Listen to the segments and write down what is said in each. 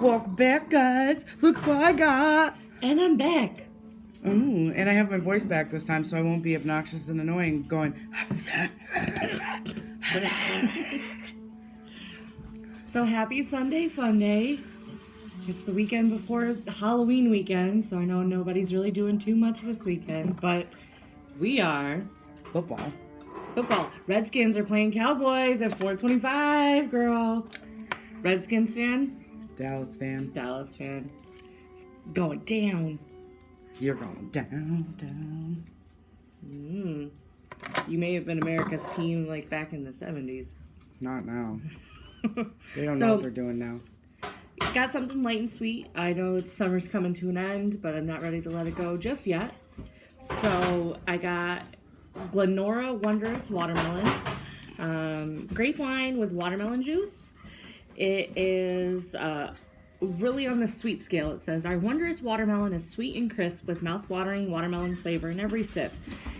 Welcome back, guys. Look what I got. And I'm back. Ooh, and I have my voice back this time, so I won't be obnoxious and annoying going. So happy Sunday fun day. It's the weekend before the Halloween weekend, so I know nobody's really doing too much this weekend, but we are. Football. Redskins are playing Cowboys at 4:25, girl. Redskins fan? Dallas fan. Dallas fan. It's going down. You're going down. You may have been America's team like back in the 70s. Not now. They don't know what they're doing now. Got something light and sweet. I know summer's coming to an end, but I'm not ready to let it go just yet. So I got Glendora Wondrous Watermelon. Grape wine with watermelon juice. It is really on the sweet scale. It says, our wondrous watermelon is sweet and crisp with mouth-watering watermelon flavor in every sip.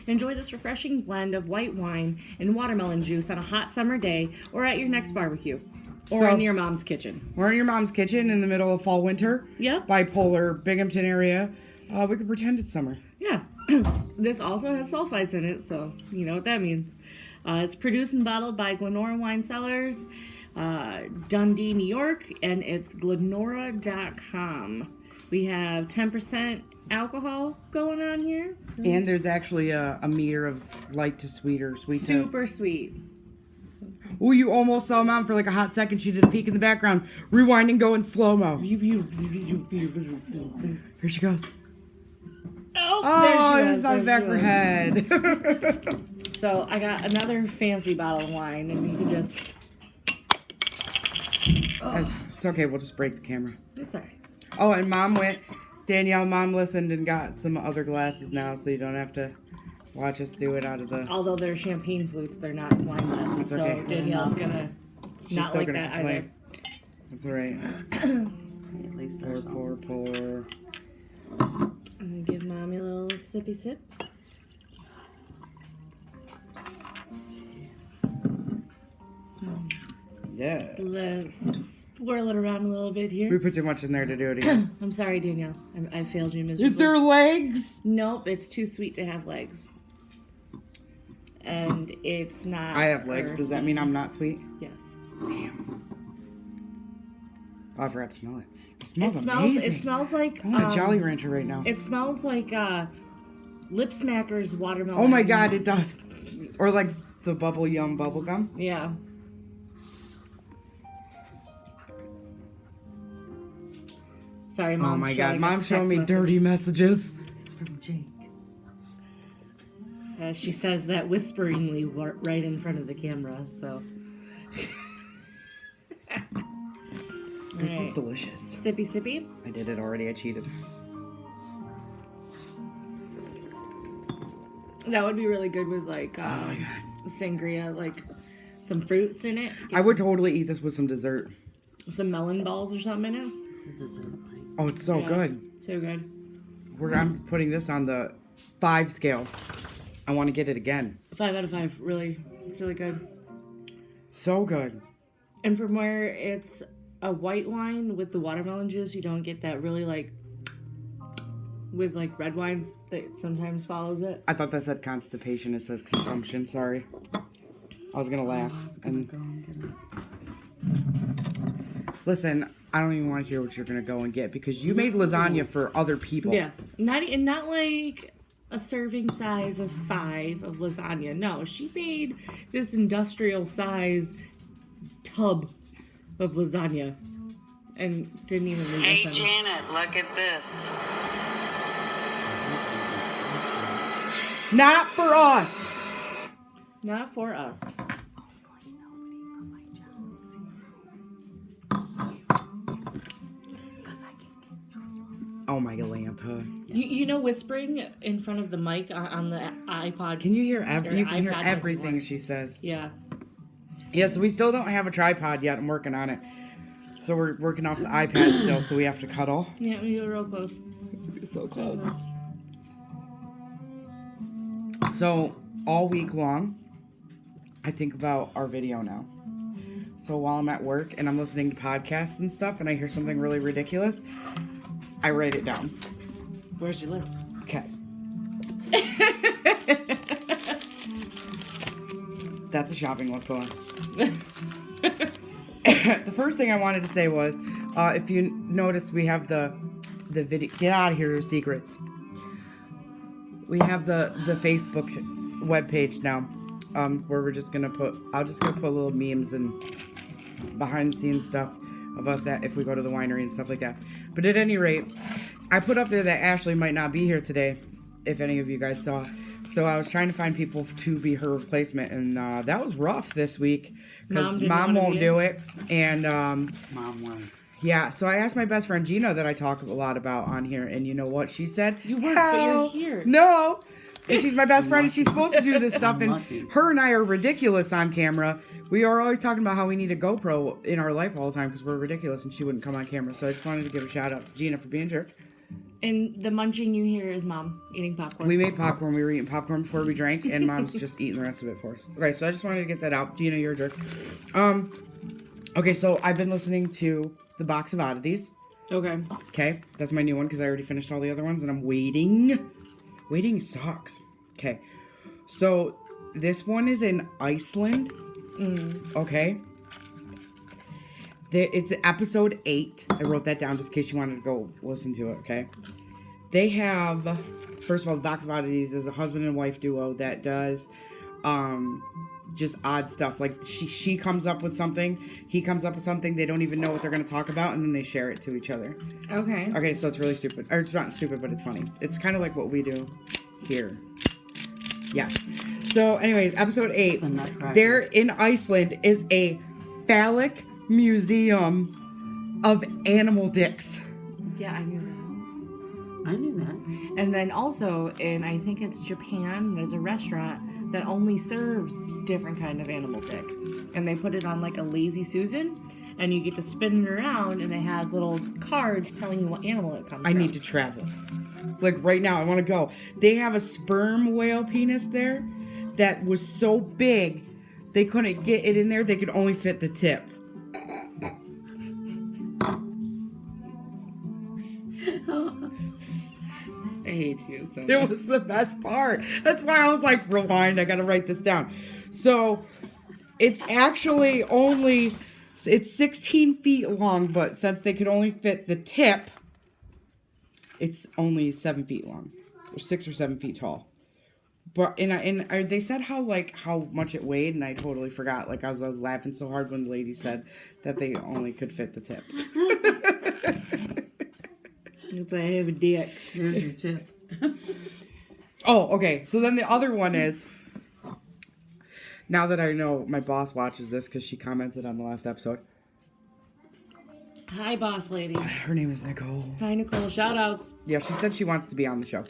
Enjoy this refreshing blend of white wine and watermelon juice on a hot summer day or at your next barbecue. Or in your mom's kitchen. We're in your mom's kitchen in the middle of fall, winter. Yep. Bipolar, Binghamton area. We can pretend it's summer. Yeah. This also has sulfites in it, so you know what that means. It's produced and bottled by Glendora Wine Cellars, Dundee, New York, and it's glendora.com. We have 10% alcohol going on here. And there's actually a meter of light to sweet or sweet to... Super sweet. Oh, you almost saw Mom for like a hot second. She did a peek in the background. Rewind and go in slow-mo. Here she goes. Oh, there she on the back of her head. So I got another fancy bottle of wine, and you can just... It's okay. We'll just break the camera. It's all right. Oh, and Mom listened and got some other glasses now, so you don't have to watch us do it out of the... Although they're champagne flutes, they're not wine glasses, so okay. Danielle's gonna not like that complain. That's all right. At least there's Pour. I'm gonna give Mommy a little sippy sip. Yeah. Let's swirl it around a little bit here. We put too much in there to do it again. I'm sorry, Danielle. I failed you miserably. Is there legs? Nope, it's too sweet to have legs. And it's not... I have legs. Does that mean I'm not sweet? Yes. Damn. Oh, I forgot to smell it. It smells amazing. It smells like... I want a Jolly Rancher right now. It smells like Lip Smackers watermelon. Oh my God, it does. Or like the Bubble Yum bubble gum. Yeah. Sorry, Mom. Oh my God, Mom's showing me dirty messages. It's from Jake. She says that whisperingly right in front of the camera, so. This is delicious. Sippy sippy. I did it already. I cheated. That would be really good with like Oh my God. sangria, like some fruits in it. I would totally eat this with some dessert. Some melon balls or something in it. It's a dessert. Oh, it's so good. So good. I'm putting this on the 5 scale. I want to get it again. 5 out of 5. Really, it's really good. So good. And from where it's a white wine with the watermelon juice, you don't get that really like with like red wines that sometimes follows it. I thought that said constipation. It says consumption. Sorry. I was gonna laugh. Listen, I don't even want to hear what you're gonna go and get because you made lasagna for other people. Yeah, not like a serving size of 5 of lasagna. No, she made this industrial size tub of lasagna and didn't even leave Hey, us any. Janet, look at this. Not for us. Not for us. Oh my Galanta. You know, whispering in front of the mic on the iPod. Can you hear you can hear iPad everything doesn't she says. Yeah. Yeah, so we still don't have a tripod yet. I'm working on it. So we're working off the iPad still, so we have to cuddle. Yeah, we were real close. So close. So all week long, I think about our video now. So while I'm at work and I'm listening to podcasts and stuff and I hear something really ridiculous, I write it down. Where's your list? Okay. That's a shopping list one. The first thing I wanted to say was, if you noticed, we have the video. Get out of here, your secrets. We have the Facebook webpage now, where we're just gonna put. I'll just gonna put little memes and behind the scenes stuff of us if we go to the winery and stuff like that. But at any rate, I put up there that Ashley might not be here today, if any of you guys saw. So I was trying to find people to be her replacement, and that was rough this week because Mom won't do it, and Mom works. yeah. So I asked my best friend Gena that I talk a lot about on here, and you know what she said? You work, but you're here. No. And she's my best friend, and she's supposed to do this stuff, I'm and lucky. her and I are ridiculous on camera. We are always talking about how we need a GoPro in our life all the time because we're ridiculous, and she wouldn't come on camera. So I just wanted to give a shout out to Gena for being here. And the munching you hear is Mom eating popcorn. We made popcorn. We were eating popcorn before we drank, and Mom's just eating the rest of it for us. Okay, so I just wanted to get that out. Gena, you're a jerk. Okay, so I've been listening to The Box of Oddities. Okay. Okay, that's my new one because I already finished all the other ones, and I'm waiting. Waiting sucks. Okay, so this one is in Iceland. Okay. It's episode 8. I wrote that down just in case you wanted to go listen to it, okay? They have, first of all, the Box of Oddities is a husband and wife duo that does just odd stuff. Like, she comes up with something, he comes up with something, they don't even know what they're going to talk about, and then they share it to each other. Okay. Okay, so it's really stupid. Or it's not stupid, but it's funny. It's kind of like what we do here. Yes. So, anyways, episode 8. There in Iceland is a phallic museum of animal dicks. Yeah, I knew that. I knew that. And then also in, I think it's Japan, there's a restaurant that only serves different kind of animal dick. And they put it on like a Lazy Susan, and you get to spin it around, and it has little cards telling you what animal it comes from. I need to travel. Like right now, I want to go. They have a sperm whale penis there that was so big, they couldn't get it in there. They could only fit the tip. I hate you so much. It was the best part. That's why I was like, rewind, I gotta write this down. So, it's actually only, it's 16 feet long, but since they could only fit the tip, it's only 7 feet long. Or 6 or 7 feet tall. But, they said how much it weighed, and I totally forgot. Like, I was laughing so hard when the lady said that they only could fit the tip. It's I have a dick. Here's your tip. Oh, okay. So then the other one is, now that I know my boss watches this because she commented on the last episode. Hi, boss lady. Her name is Nicole. Hi, Nicole. Shoutouts. Yeah, she said she wants to be on the show.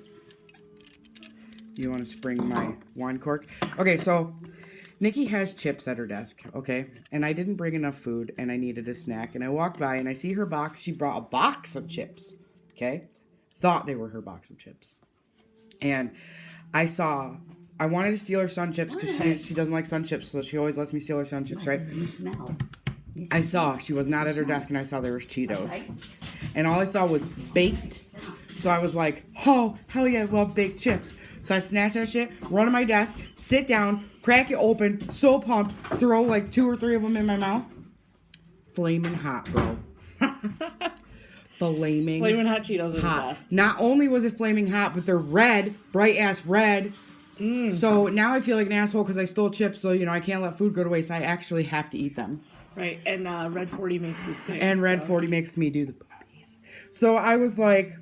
You want to spring my wine cork? Okay, so Nikki has chips at her desk, okay? And I didn't bring enough food, and I needed a snack. And I walked by, and I see her box. She brought a box of chips, okay? Thought they were her box of chips. And I wanted to steal her Sun Chips because she doesn't like Sun Chips, so she always lets me steal her Sun Chips, right? You smell. I saw she was not at her desk, and I saw there was Cheetos. And all I saw was baked. So I was like, oh, hell yeah, I love baked chips. So I snatch that shit, run to my desk, sit down, crack it open, so pumped, throw like 2 or 3 of them in my mouth. Flaming hot, bro. Flaming hot Cheetos are hot. the best. Not only was it flaming hot, but they're red, bright ass red. So now I feel like an asshole because I stole chips, so I can't let food go to waste. I actually have to eat them. Right, and Red 40 makes you sick. And Red 40 makes me do the boobies. So I was like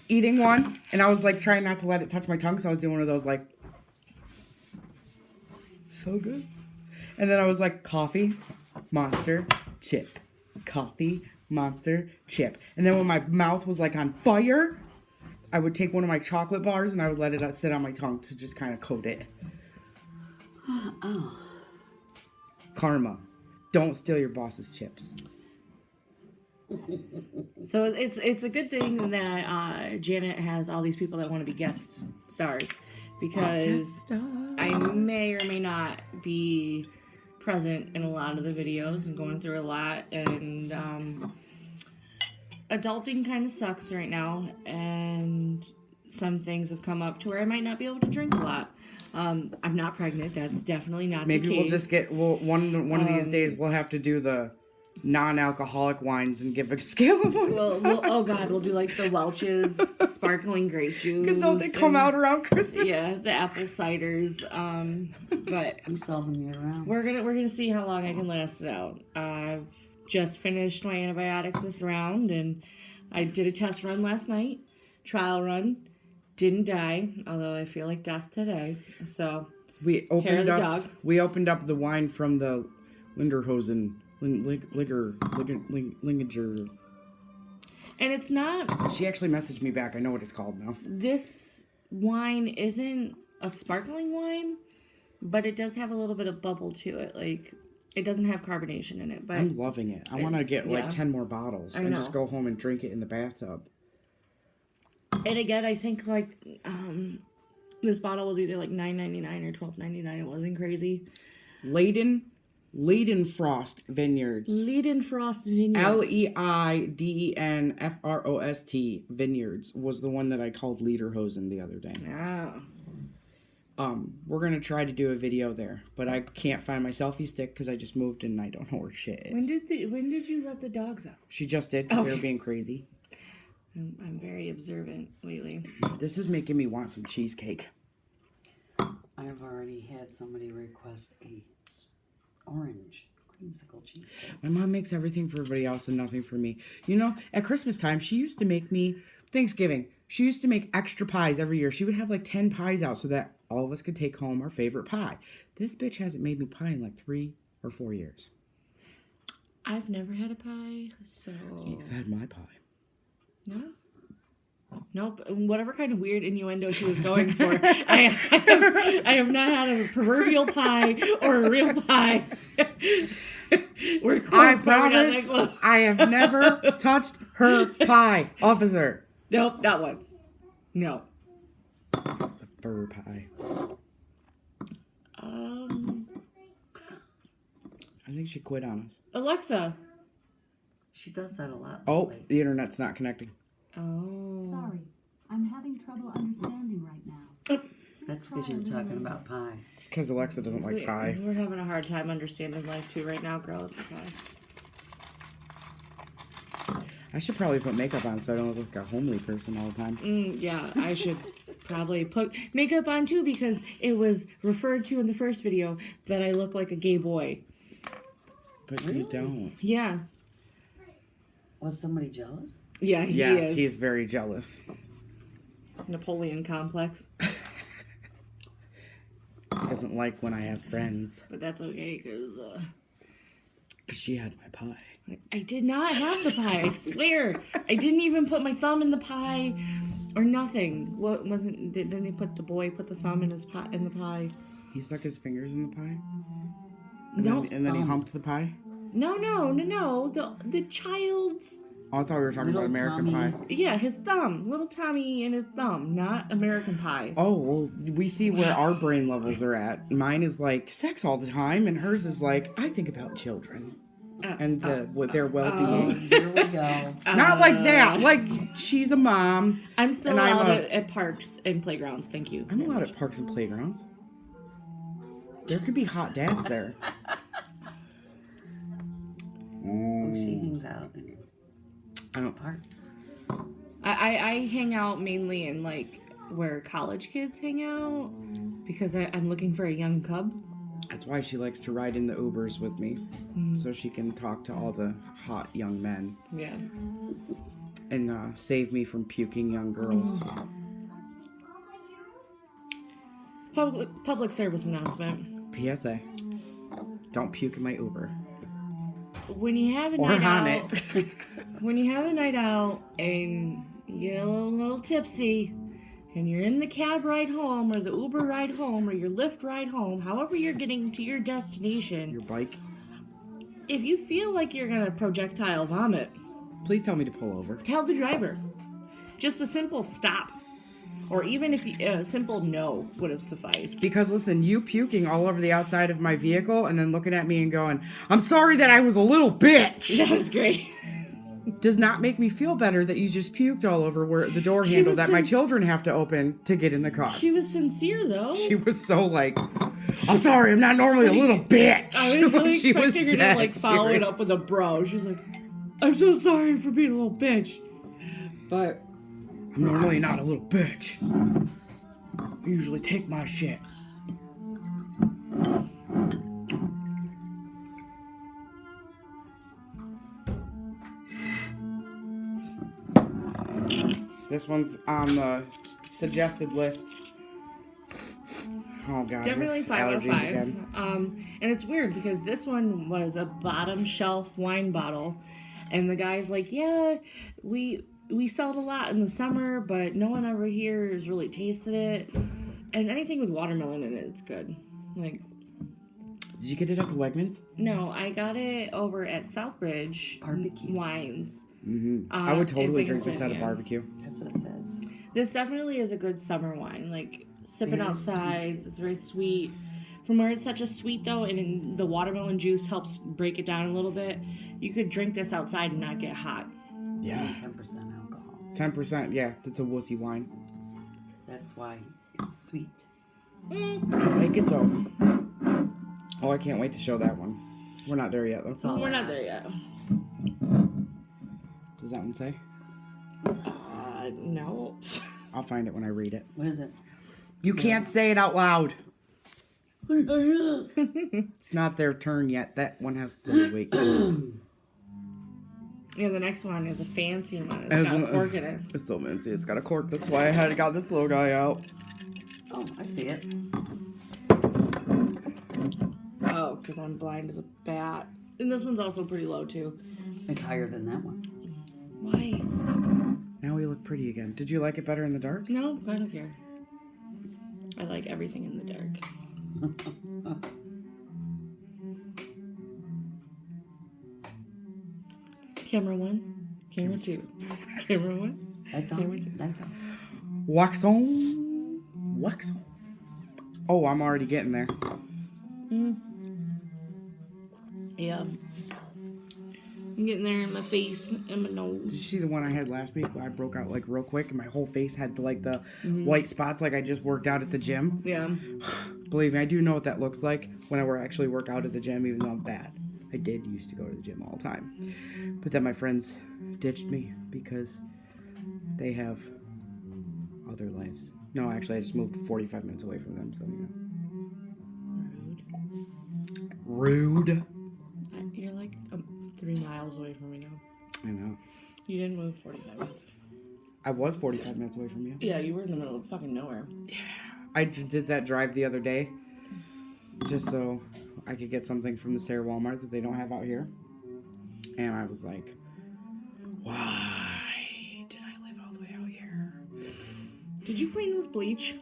eating one, and I was like trying not to let it touch my tongue, so I was doing one of those like, so good. And then I was like, coffee, monster, chip. Coffee, monster, chip. And then when my mouth was like on fire, I would take one of my chocolate bars and I would let it sit on my tongue to just kind of coat it. Oh. Karma. Don't steal your boss's chips. So it's a good thing that Janet has all these people that want to be guest stars, because I may or may not be present in a lot of the videos and going through a lot, and adulting kind of sucks right now, and some things have come up to where I might not be able to drink a lot. I'm not pregnant. That's definitely not Maybe the case. we'll just get one of these days we'll have to do the non-alcoholic wines and give a scale of one. We'll do like the Welch's sparkling grape juice. Because don't they come out around Christmas? Yeah, the apple ciders. But We sell them year round. we're gonna see how long I can last it out. I've just finished my antibiotics this round, and I did a test run last night, trial run. Didn't die, although I feel like death today. So We hair of opened the up. dog. We opened up the wine from the Linderhosen Linger. And it's not. She actually messaged me back. I know what it's called now. This wine isn't a sparkling wine, but it does have a little bit of bubble to it. Like, it doesn't have carbonation in it. But I'm loving it. I want to get like yeah. 10 more bottles I and know. just go home and drink it in the bathtub. and again, I think like this bottle was either like $9.99 or $12.99. It wasn't crazy. Leiden Frost Vineyards. Leidenfrost Vineyards. Leidenfrost Vineyards was the one that I called Lederhosen the other day. Yeah. We're gonna try to do a video there, but I can't find my selfie stick because I just moved and I don't know where shit is. When did you let the dogs out? She just did. 'Cause they were Okay. being crazy. I'm very observant lately. This is making me want some cheesecake. I have already had somebody request a orange creamsicle cheesecake. My mom makes everything for everybody else and nothing for me. You know, at Christmas time, she used to make me Thanksgiving. She used to make extra pies every year. She would have like 10 pies out so that all of us could take home our favorite pie. This bitch hasn't made me pie in like 3 or 4 years. I've never had a pie, so You've had my pie. no. Nope. Whatever kind of weird innuendo she was going for, I have not had a proverbial pie or a real pie. We're close. I but we're not that promise close. I have never touched her pie, officer. Nope, not once. No. The fur pie. I think she quit on us. Alexa. She does that a lot. Oh, lately. the internet's not connecting. Oh. Sorry, I'm having trouble understanding right now. That's because you were talking about pie. It's because Alexa doesn't like pie. We're having a hard time understanding life too right now, girl. It's okay. I should probably put makeup on so I don't look like a homely person all the time. Yeah, I should probably put makeup on too because it was referred to in the first video that I look like a gay boy. But you don't. Yeah. Was somebody jealous? Yeah, he Yes, is. he's very jealous. Napoleon complex. He doesn't like when I have friends. But that's okay because Because she had my pie. I did not have the pie. I swear. I didn't even put my thumb in the pie or nothing. What wasn't? Didn't they put the thumb in his pie in the pie? He stuck his fingers in the pie? No. And then he humped the pie? No. The child's. Oh, I thought we were talking about Little American Tommy. Pie. Yeah, his thumb. Little Tommy and his thumb, not American Pie. Oh, well, we see where our brain levels are at. Mine is like sex all the time, and hers is like, I think about children and their well-being. Here we go. Not like that. Like, she's a mom. I'm still And I'm allowed a- at parks and playgrounds. Thank you. I'm allowed at parks and playgrounds. There could be hot dads there. Oh, she hangs out in I don't. parks. I hang out mainly in like where college kids hang out because I'm looking for a young cub. That's why she likes to ride in the Ubers with me, so she can talk to all the hot young men Yeah. and save me from puking young girls. Public service announcement. PSA: don't puke in my Uber When you have a or night on out, it. when you have a night out and you get a little tipsy and you're in the cab ride home or the Uber ride home or your Lyft ride home, however you're getting to your destination, Your bike. if you feel like you're gonna projectile vomit, Please tell me to pull over. tell the driver. Just a simple stop. Or even if a simple no would have sufficed. Because listen, you puking all over the outside of my vehicle and then looking at me and going, I'm sorry that I was a little bitch. That was great. Does not make me feel better that you just puked all over where the door handle was that my children have to open to get in the car. She was sincere, though. She was so like, I'm sorry, I'm not normally a little bitch. I was really She was expecting her to dead like follow it serious. up with a bro. She's like, I'm so sorry for being a little bitch. But I'm normally not a little bitch. I usually take my shit. This one's on the suggested list. Oh god. definitely 5 out of allergies 5. again. And it's weird because this one was a bottom shelf wine bottle, and the guy's like, yeah, we sell it a lot in the summer, but no one over here has really tasted it. And anything with watermelon in it, it's good. Like, Did you get it at the Wegmans? no, I got it over at Southbridge Barbecue. Wines. I would in totally drink this Binghamton, at a yeah. barbecue. That's what it says. This definitely is a good summer wine. Like, sipping Very outside, sweet. it's very sweet. From where it's such a sweet, though, and the watermelon juice helps break it down a little bit, you could drink this outside and not get hot. Yeah. 10% alcohol. 10%, yeah. It's a wussy wine. That's why it's sweet. I like it though. Oh, I can't wait to show that one. We're not there yet though. all We're not ass. there yet. Does that one say? No. I'll find it when I read it. What is it? You can't say it out loud. What It's not their turn yet. That one has to wait. Yeah, the next one is a fancy one. It's got a cork in it. It's so fancy. It's got a cork. That's why I got this little guy out. Oh, I see it. Oh, because I'm blind as a bat. And this one's also pretty low, too. It's higher than that one. Why? Now we look pretty again. Did you like it better in the dark? No, I don't care. I like everything in the dark. Camera 1, camera 2, camera 1. That's all. Camera 2. That's all. Wax on. Wax on. Oh, I'm already getting there. Yeah. I'm getting there in my face and my Did nose. you see the one I had last week where I broke out like real quick and my whole face had like the white spots like I just worked out at the gym? Yeah. Believe me, I do know what that looks like when I actually work out at the gym, even though I'm bad. I did used to go to the gym all the time. But then my friends ditched me because they have other lives. No, actually, I just moved 45 minutes away from them, so, you know. Rude. You're like 3 miles away from me now. I know. You didn't move 45 minutes. I was 45 minutes away from you. Yeah, you were in the middle of fucking nowhere. I did that drive the other day just so I could get something from the Sarah Walmart that they don't have out here. And I was like, why did I live all the way out here? Did you clean with bleach?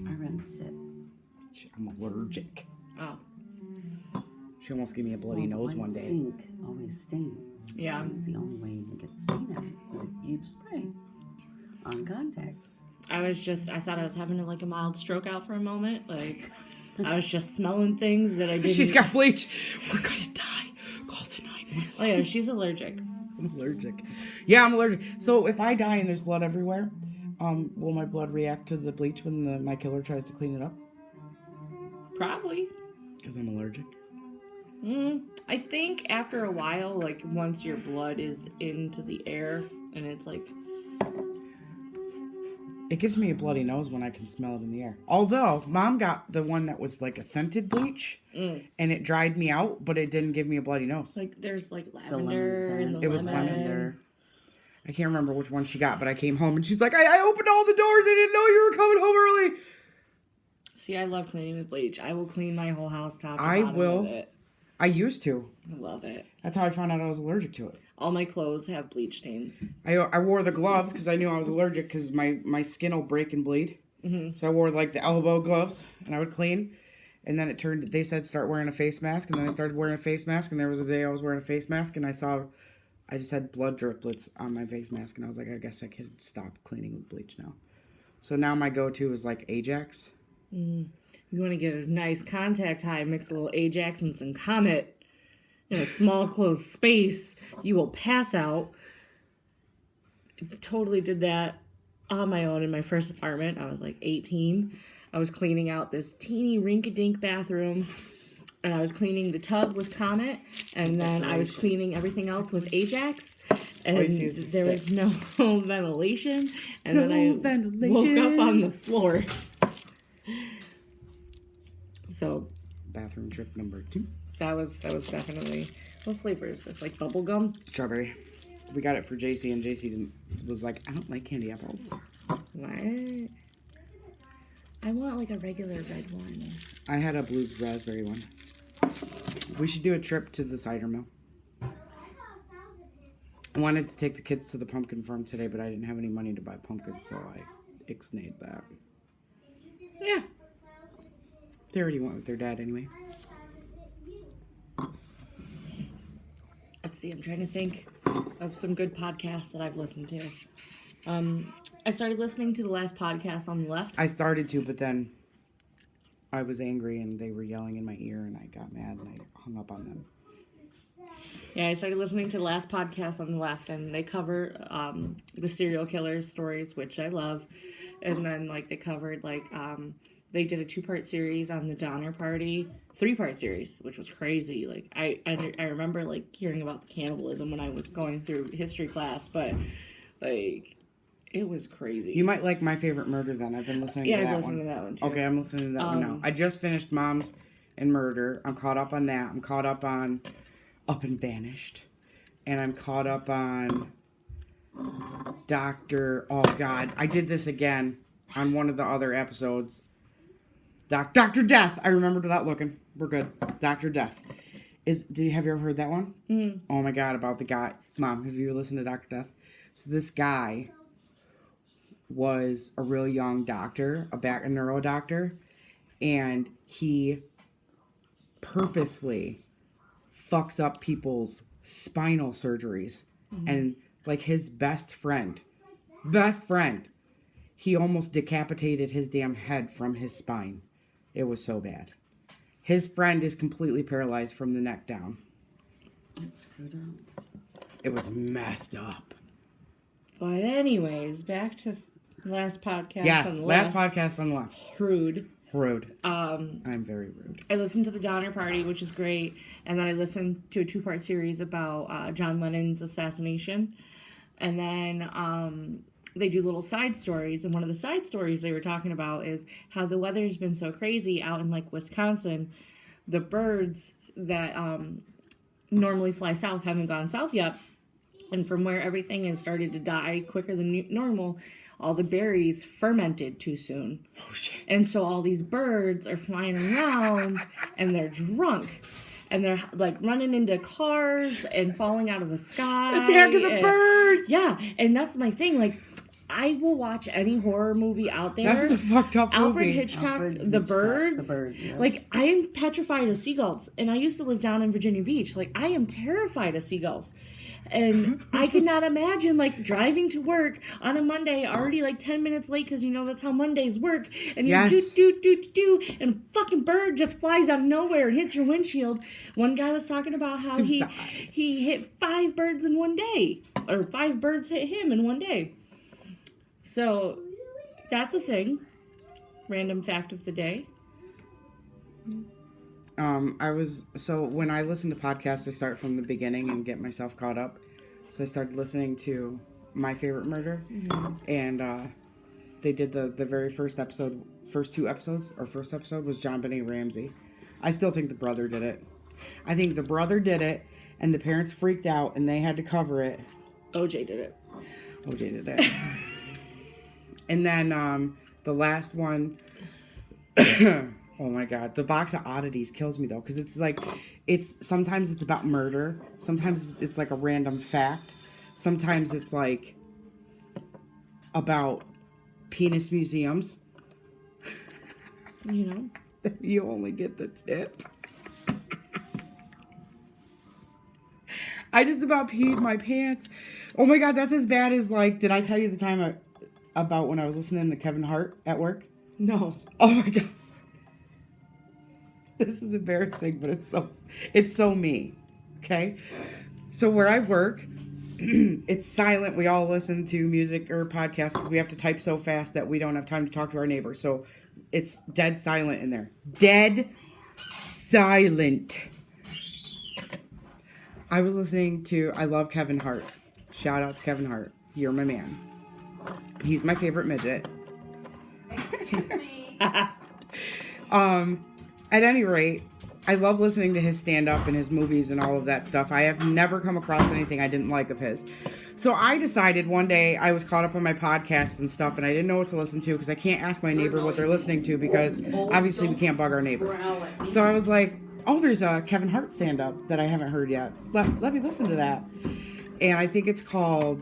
I rinsed it. I'm allergic. Oh. She almost gave me a bloody Well, nose the one white day. Sink always stains. Yeah. And the only way you can get the stain out is if you spray on contact. I thought I was having like a mild stroke out for a moment. Like, I was just smelling things that I didn't. She's got bleach. We're gonna die. Call the 911. Oh yeah, she's allergic. I'm allergic. Yeah, I'm allergic. So if I die and there's blood everywhere, will my blood react to the bleach when my killer tries to clean it up? Probably. Because I'm allergic. I think after a while, like once your blood is into the air and it's like, It gives me a bloody nose when I can smell it in the air. Although, Mom got the one that was like a scented bleach, and it dried me out, but it didn't give me a bloody nose. like there's like The lemon lavender and the scent. It was lemon. lavender. I can't remember which one she got, but I came home and she's like, I opened all the doors. I didn't know you were coming home early. See, I love cleaning with bleach. I will clean my whole house top to I bottom will. with it. I used to. I love it. That's how I found out I was allergic to it. All my clothes have bleach stains. I wore the gloves because I knew I was allergic because my skin will break and bleed. So I wore like the elbow gloves and I would clean. And then they said start wearing a face mask. And then I started wearing a face mask. And there was a day I was wearing a face mask and I saw I just had blood driplets on my face mask, and I was like, I guess I could stop cleaning with bleach now. So now my go-to is like Ajax. You want to get a nice contact high, mix a little Ajax and some Comet in a small closed space. You will pass out. Totally did that on my own in my first apartment. I was like 18. I was cleaning out this teeny rink-a-dink bathroom, and I was cleaning the tub with Comet, and then I was cleaning everything else with Ajax, and there was no ventilation, and then I woke up on the floor. So, Bathroom trip number 2. that was definitely. What flavor is this? Like bubble gum? Strawberry. We got it for JC, and JC was like, I don't like candy apples. What? I want like a regular red one. I had a blue raspberry one. We should do a trip to the cider mill. I wanted to take the kids to the pumpkin farm today, but I didn't have any money to buy pumpkins, so I ixnayed that. Yeah. They already went with their dad anyway. Let's see, I'm trying to think of some good podcasts that I've listened to. I started listening to the last podcast on the left. I started to, but then I was angry and they were yelling in my ear and I got mad and I hung up on them. Yeah, I started listening to the last podcast on the left, and they cover the serial killer stories, which I love. And then, like, they covered, like, they did a 2-part series on the Donner Party, 3-part series, which was crazy. Like, I remember, like, hearing about the cannibalism when I was going through history class, but, like, it was crazy. You might like My Favorite Murder then. I've been listening to that one. Yeah, I've listened to that one, too. Okay, I'm listening to that one now. I just finished Moms and Murder. I'm caught up on that. I'm caught up on Up and Vanished. And I'm caught up on Dr. Oh, God. I did this again on one of the other episodes. Dr. Death. I remembered without looking. We're good. Dr. Death. Have you ever heard that one? Mm-hmm. Oh, my God, about the guy. Mom, have you listened to Dr. Death? So this guy was a real young doctor, a neuro doctor, and he purposely fucks up people's spinal surgeries. Mm-hmm. And like his best friend, he almost decapitated his damn head from his spine. It was so bad. His friend is completely paralyzed from the neck down. It's screwed up. It was messed up. But anyways, back to last podcast. Yes, on the last left. podcast on the left. Rude. I'm very rude. I listened to the Donner Party, which is great, and then I listened to a 2-part series about John Lennon's assassination, and then they do little side stories, and one of the side stories they were talking about is how the weather's been so crazy out in like Wisconsin. The birds that normally fly south haven't gone south yet, and from where everything has started to die quicker than normal, all the berries fermented too soon. Oh, shit. And so all these birds are flying around, and they're drunk. And they're, like, running into cars and falling out of the sky. Attack of the birds! Yeah, and that's my thing. Like, I will watch any horror movie out there. That's a fucked up movie. Alfred Hitchcock, The Birds. The Birds, yeah. Like, I am petrified of seagulls. And I used to live down in Virginia Beach. Like, I am terrified of seagulls. And I could not imagine, like, driving to work on a Monday, already, like, 10 minutes late, because you know that's how Mondays work. And you do, and a fucking bird just flies out of nowhere and hits your windshield. One guy was talking about how he hit 5 birds in one day. Or 5 birds hit him in one day. So, that's a thing. Random fact of the day. So when I listen to podcasts, I start from the beginning and get myself caught up. So I started listening to My Favorite Murder, and they did the very first episode was John Benet Ramsey. I still think the brother did it. I think the brother did it, and the parents freaked out, and they had to cover it. OJ did it. And then the last one... Oh my God, the box of oddities kills me though, because it's like, sometimes it's about murder, sometimes it's like a random fact, sometimes it's like about penis museums. You know? You only get the tip. I just about peed my pants. Oh my God, that's as bad as like, did I tell you the time about when I was listening to Kevin Hart at work? No. Oh my God. This is embarrassing, but it's so me. Okay? So where I work, it's silent. We all listen to music or podcasts because we have to type so fast that we don't have time to talk to our neighbor. So it's dead silent in there. Dead silent. I was listening to, I love Kevin Hart. Shout out to Kevin Hart. You're my man. He's my favorite midget. Excuse me. At any rate, I love listening to his stand-up and his movies and all of that stuff. I have never come across anything I didn't like of his. So I decided one day, I was caught up on my podcasts and stuff, and I didn't know what to listen to because I can't ask my neighbor what they're listening to because obviously we can't bug our neighbor. So I was like, oh, there's a Kevin Hart stand-up that I haven't heard yet. Let me listen to that. And I think it's called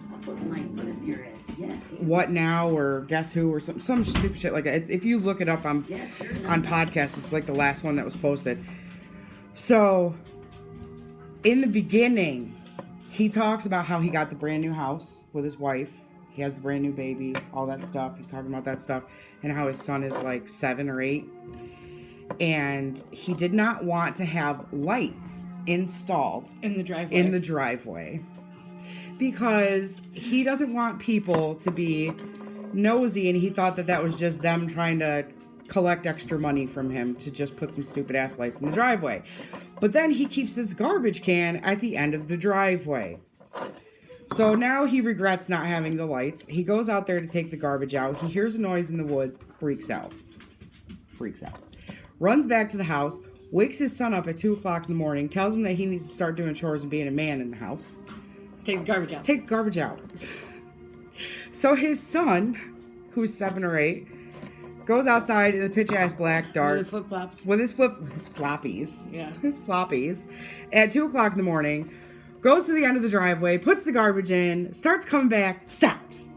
What Now or Guess Who or some stupid shit like that. It's, if you look it up on podcasts, it's like the last one that was posted. So in the beginning, he talks about how he got the brand new house with his wife. He has the brand new baby, all that stuff. He's talking about that stuff and how his son is like 7 or 8. And he did not want to have lights installed In the driveway. Because he doesn't want people to be nosy, and he thought that was just them trying to collect extra money from him to just put some stupid ass lights in the driveway. But then he keeps this garbage can at the end of the driveway. So now he regrets not having the lights. He goes out there to take the garbage out. He hears a noise in the woods, freaks out. Runs back to the house, wakes his son up at 2 o'clock in the morning, tells him that he needs to start doing chores and being a man in the house. Take the garbage out. Take garbage out. So his son, who's 7 or 8, goes outside in the pitch ass black dark. With his flip-flops. With his floppies. Yeah. His floppies. At 2 o'clock in the morning, goes to the end of the driveway, puts the garbage in, starts coming back, stops.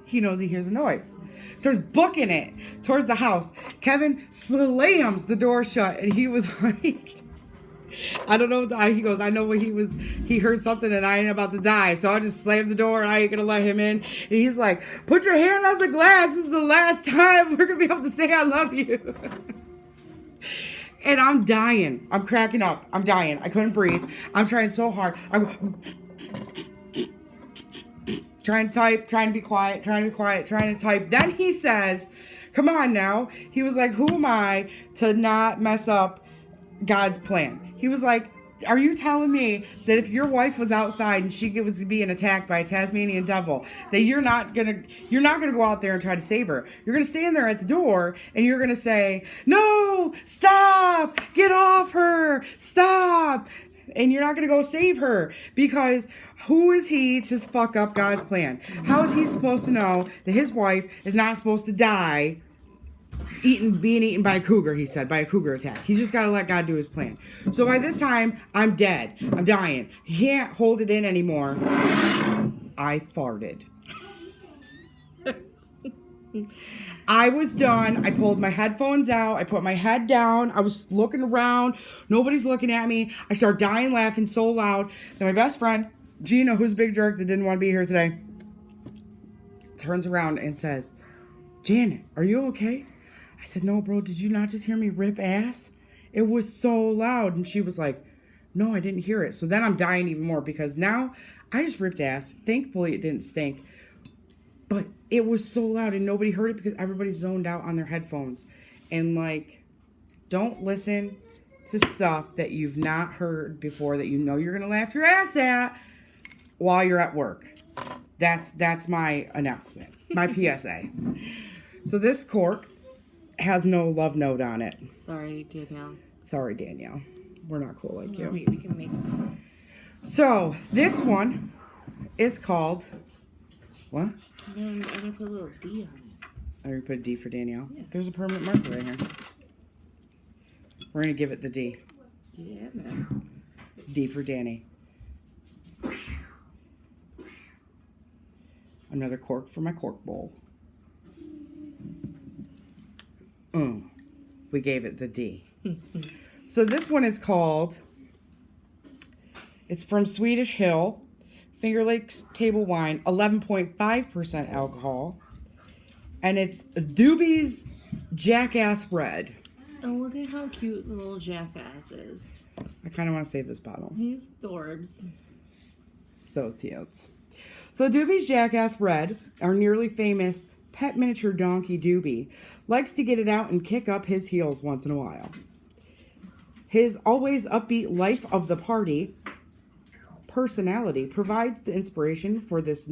He knows he hears a noise. Starts booking it towards the house. Kevin slams the door shut, and he was like, I don't know. He goes, I know what he heard something and I ain't about to die. So I just slammed the door and I ain't going to let him in. And he's like, put your hand on the glass. This is the last time we're going to be able to say I love you. And I'm dying. I'm cracking up. I'm dying. I couldn't breathe. I'm trying so hard. I'm trying to type, trying to be quiet, trying to type. Then he says, come on now. He was like, who am I to not mess up God's plan? He was like, are you telling me that if your wife was outside and she was being attacked by a Tasmanian devil, that you're not gonna go out there and try to save her? You're gonna stand there at the door and you're gonna say, no, stop, get off her, stop. And you're not gonna go save her because who is he to fuck up God's plan? How is he supposed to know that his wife is not supposed to die being eaten by a cougar, he said, by a cougar attack. He's just got to let God do his plan. So by this time, I'm dead. I'm dying. He can't hold it in anymore. I farted. I was done. I pulled my headphones out. I put my head down. I was looking around. Nobody's looking at me. I started dying laughing so loud that my best friend, Gena, who's a big jerk that didn't want to be here today, turns around and says, Janet, are you okay? I said, no, bro, did you not just hear me rip ass? It was so loud. And she was like, no, I didn't hear it. So then I'm dying even more because now I just ripped ass. Thankfully, it didn't stink. But it was so loud and nobody heard it because everybody zoned out on their headphones. And like, don't listen to stuff that you've not heard before that you know you're going to laugh your ass at while you're at work. That's my announcement, my PSA. So this cork has no love note on it. Sorry, Danielle. Sorry, Danielle. We're not cool like you. We can make it. So this one is called what? I'm gonna put a little D on it. I'm gonna put a D for Danielle. Yeah. There's a permanent marker right here. We're gonna give it the D. Yeah, man. D for Danny. Another cork for my cork bowl. We gave it the D. So this one is called It's from Swedish Hill. Finger Lakes table wine, 11.5% alcohol. And it's Doobies Jackass Red. Oh, look at how cute the little jackass is. I kind of want to save this bottle. He's Dorbs. So cute. So Doobies Jackass Red, our nearly famous pet miniature donkey Doobie, likes to get it out and kick up his heels once in a while. His always upbeat life of the party personality provides the inspiration for this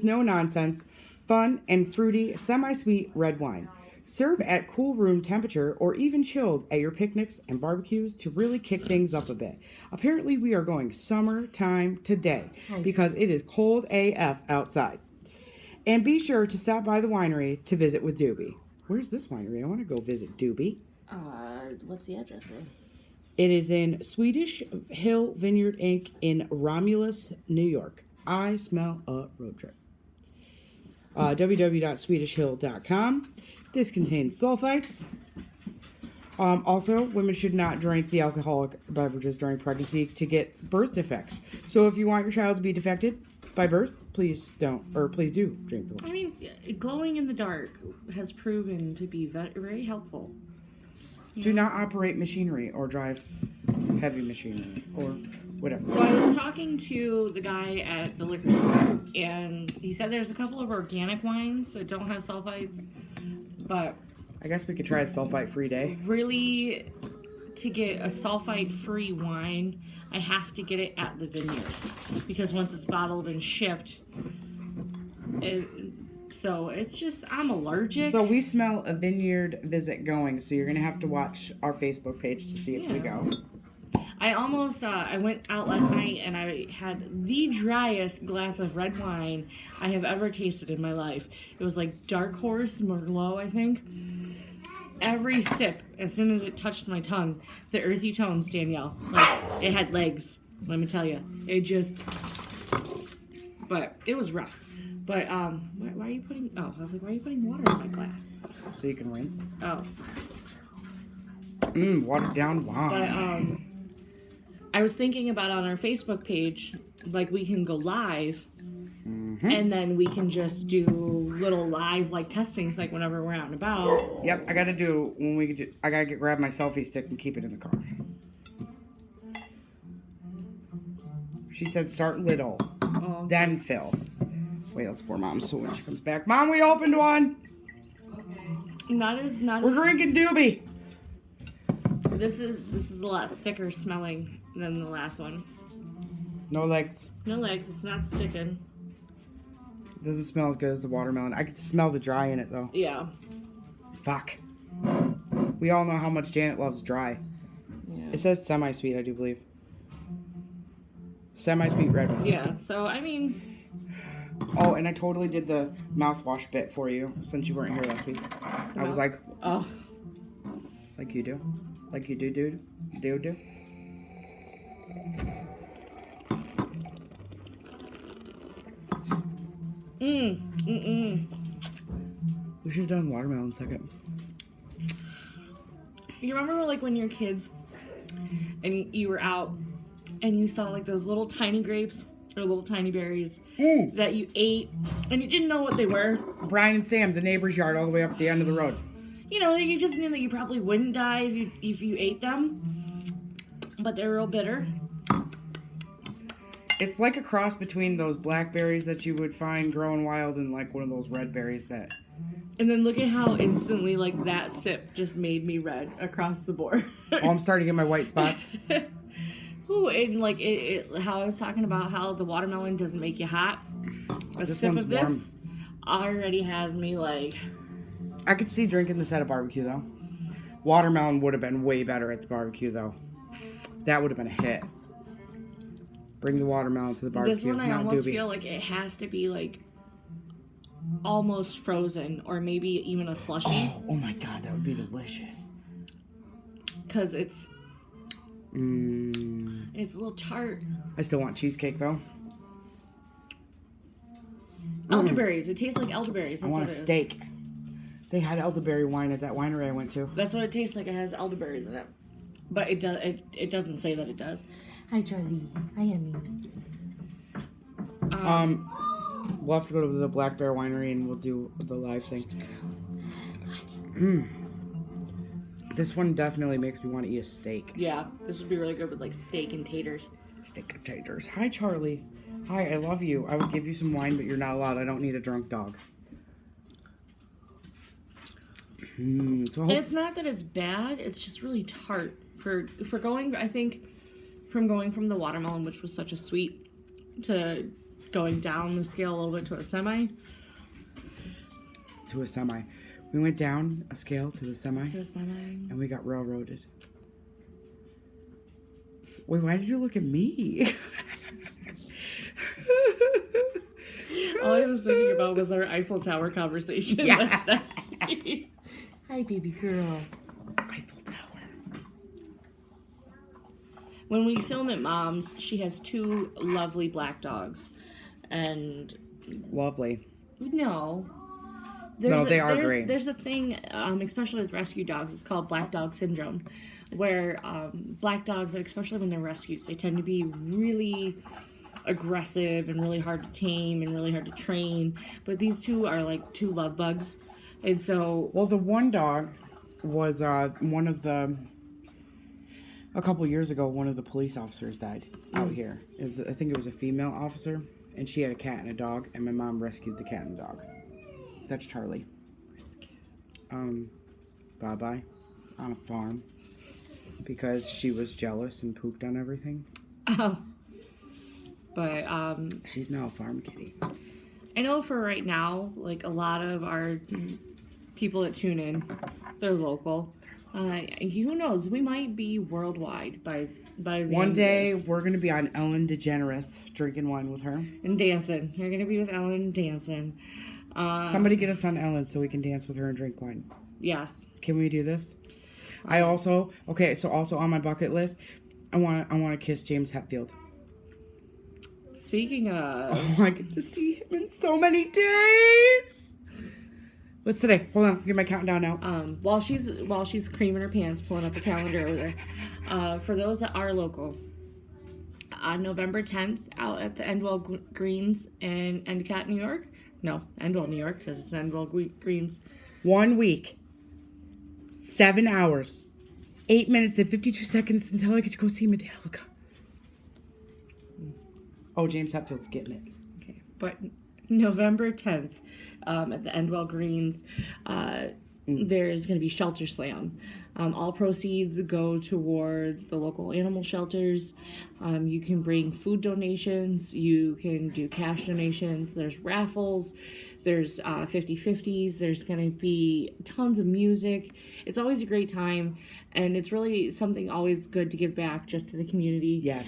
no-nonsense, fun, and fruity, semi-sweet red wine. Serve at cool room temperature or even chilled at your picnics and barbecues to really kick things up a bit. Apparently, we are going summertime today because it is cold AF outside. And be sure to stop by the winery to visit with Doobie. Where's this winery? I want to go visit Doobie. What's the address there? It is in Swedish Hill Vineyard Inc. in Romulus, New York. I smell a road trip. www.swedishhill.com. This contains sulfites. Also, women should not drink the alcoholic beverages during pregnancy to get birth defects. So if you want your child to be defected by birth, please don't, or please do drink the wine. I mean, glowing in the dark has proven to be very helpful. Do not operate machinery or drive heavy machinery or whatever. So I was talking to the guy at the liquor store, and he said there's a couple of organic wines that don't have sulfites, but I guess we could try a sulfite-free day. really, to get a sulfite-free wine, I have to get it at the vineyard, because once it's bottled and shipped, so it's just, I'm allergic. So we smell a vineyard visit going, so you're going to have to watch our Facebook page to see if we go. I almost, I went out last night and I had the driest glass of red wine I have ever tasted in my life. It was like Dark Horse Merlot, I think. Every sip, as soon as it touched my tongue, the earthy tones, Danielle, like, it had legs, let me tell you. It just, but it was rough. But, why are you putting, I was like, why are you putting water in my glass? So you can rinse. Oh. Watered down wine. But, I was thinking about on our Facebook page, like, we can go live, and then we can just do little live, like, testings, like, whenever we're out and about. Yep, I gotta grab my selfie stick and keep it in the car. She said start little, then fill. Wait, let's pour Mom so when she comes back. Mom, we opened one! We're drinking Doobie! This is a lot thicker smelling than the last one. No legs. No legs, it's not sticking. Doesn't smell as good as the watermelon. I could smell the dry in it though. Yeah. Fuck. We all know how much Janet loves dry. Yeah. It says semi-sweet, I do believe. Semi-sweet red wine. Yeah, so I mean... Oh, and I totally did the mouthwash bit for you since you weren't here last week. I was like... Oh. Like you do. Like you do, dude. Do. We should have done watermelon second. You remember, like, when you're kids and you were out and you saw, like, those little tiny grapes or little tiny berries that you ate and you didn't know what they were? Brian and Sam, the neighbor's yard all the way up at the end of the road. You know, you just knew that you probably wouldn't die if you ate them, but they're real bitter. It's like a cross between those blackberries that you would find growing wild and like one of those red berries that... And then look at how instantly, like, that sip just made me red across the board. Oh, I'm starting to get my white spots. Ooh, and like how I was talking about how the watermelon doesn't make you hot. A sip of this already has me like... I could see drinking this at a barbecue though. Watermelon would have been way better at the barbecue though. That would have been a hit. Bring the watermelon to the barbecue. This one I almost feel like it has to be like almost frozen or maybe even a slushie. Oh my god, that would be delicious. Because it's a little tart. I still want cheesecake though. Elderberries. It tastes like elderberries. I want a steak. They had elderberry wine at that winery I went to. That's what it tastes like. It has elderberries in it. But it doesn't say that it does. Hi, Charlie. Hi, Emmy. We'll have to go to the Black Bear Winery and we'll do the live thing. This one definitely makes me want to eat a steak. Yeah, this would be really good with like steak and taters. Steak and taters. Hi, Charlie. Hi, I love you. I would give you some wine, but you're not allowed. I don't need a drunk dog. So And it's not that it's bad, it's just really tart. For going, I think, from the watermelon, which was such a sweet, to going down the scale a little bit to a semi. To a semi. We went down a scale to the semi. To a semi. And we got railroaded. Wait, why did you look at me? All I was thinking about was our Eiffel Tower conversation last night. Hi, baby girl. Eiffel Tower. When we film at Mom's, she has 2 lovely black dogs. And Lovely. no. They are great. There's a thing, especially with rescue dogs, it's called black dog syndrome, where black dogs, especially when they're rescues, they tend to be really aggressive and really hard to tame and really hard to train. But these 2 are like 2 love bugs. And so... Well, the one dog was one of the... A couple years ago, one of the police officers died out here. I think it was a female officer, and she had a cat and a dog, and my mom rescued the cat and the dog. That's Charlie. Where's the cat? Bye-bye. On a farm. Because she was jealous and pooped on everything. Oh. But, She's now a farm kitty. I know for right now, like, a lot of our people that tune in, they're local. Who knows? We might be worldwide by the One end day, of this. we're going to be on Ellen DeGeneres, drinking wine with her. And dancing. You're going to be with Ellen dancing. Somebody get us on Ellen so we can dance with her and drink wine. Yes. Can we do this? I also, also on my bucket list, I want to kiss James Hetfield. Speaking of... Oh, I get to see him in so many days. What's today? Hold on, get my countdown now. While she's creaming her pants, pulling up a calendar over there. For those that are local, on November 10th, out at the Endwell Greens in Endicott, New York. No, Endwell, New York, because it's Endwell Greens. 1 week, 7 hours, 8 minutes and 52 seconds until I get to go see Metallica. Oh, James Hetfield's getting it. Okay, but November 10th, at the Endwell Greens, there's going to be Shelter Slam. All proceeds go towards the local animal shelters. You can bring food donations. You can do cash donations. There's raffles. There's 50-50s. There's going to be tons of music. It's always a great time. And it's really something always good to give back just to the community. Yes.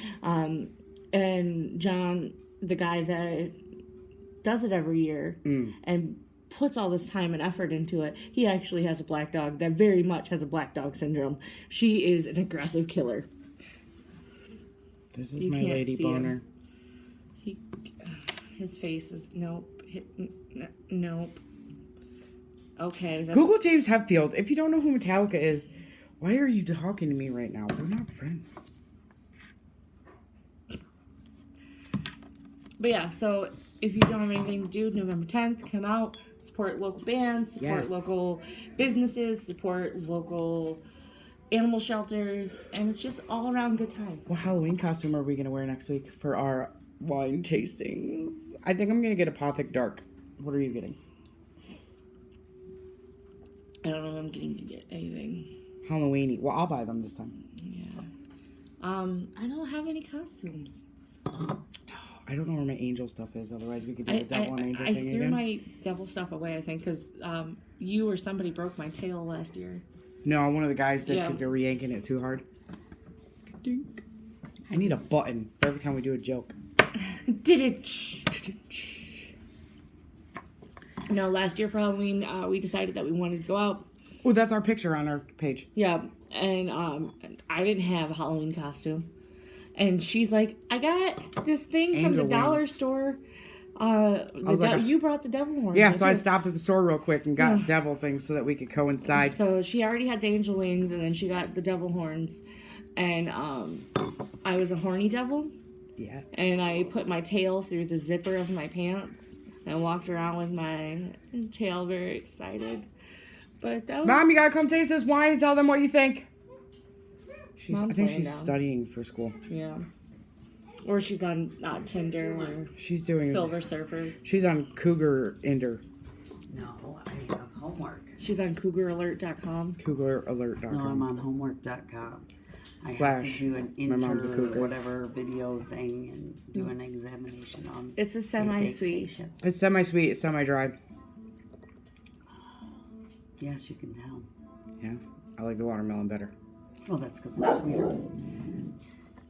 And John, the guy that does it every year and puts all this time and effort into it, he actually has a black dog that very much has a black dog syndrome. She is an aggressive killer. This is You my can't lady see boner. His face is nope. Nope. Okay. Google James Hetfield. If you don't know who Metallica is, why are you talking to me right now? We're not friends. But yeah, so if you don't have anything to do, November 10th, come out, support local bands, support local businesses, support local animal shelters, and it's just all around good time. What Halloween costume are we going to wear next week for our wine tastings? I think I'm going to get Apothic Dark. What are you getting? I don't know if I'm getting to get anything. Halloweeny. Well, I'll buy them this time. Yeah. I don't have any costumes. I don't know where my angel stuff is. Otherwise, we could do the devil and angel I thing threw again. my devil stuff away, I think, because you or somebody broke my tail last year. No, one of the guys did Yeah. because they were yanking it too hard. Dink. I need a button for every time we do a joke. Did it? No, last year for Halloween, we decided that we wanted to go out. Oh, that's our picture on our page. Yeah, and I didn't have a Halloween costume. And she's like, I got this thing from Angel the dollar wings. store. was like, you brought the devil horns. Yeah, so I did. stopped at the store real quick and got devil things so that we could coincide. So she already had the angel wings, and then she got the devil horns, and I was a horny devil. Yeah. And I put my tail through the zipper of my pants and walked around with my tail, very excited. But that was... Mom, you gotta come taste this wine and tell them what you think. I think laying she's down. studying for school. Yeah. Or she's on Tinder or She's doing. Silver Surfers. She's on Cougar Inder. No, I have homework. She's on cougaralert.com. CougarAlert.com. No, I'm on homework.com. I have Slash, to do an my mom's a inter cougar. whatever video thing and do an examination on It's a a semi-sweet. patient. It's semi-sweet. It's semi-dry. Yes, you can tell. Yeah, I like the watermelon better. Well, that's because it's sweeter.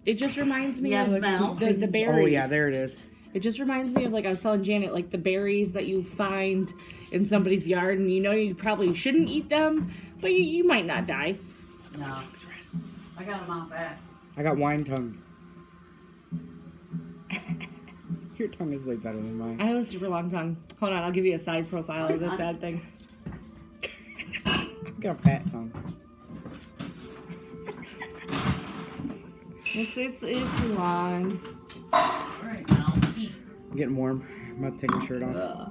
It just reminds me Yes, of Mel. the berries. Oh yeah, there it is. It just reminds me of, like I was telling Janet, like the berries that you find in somebody's yard, and you know you probably shouldn't eat them, but you might not die. No. I got them out back. I got wine tongue. Your tongue is way better than mine. I have a super long tongue. Hold on, I'll give you a side profile of this bad thing. I got a fat tongue. It's long. Alright, now eat. I'm getting warm. I'm about to take my shirt off.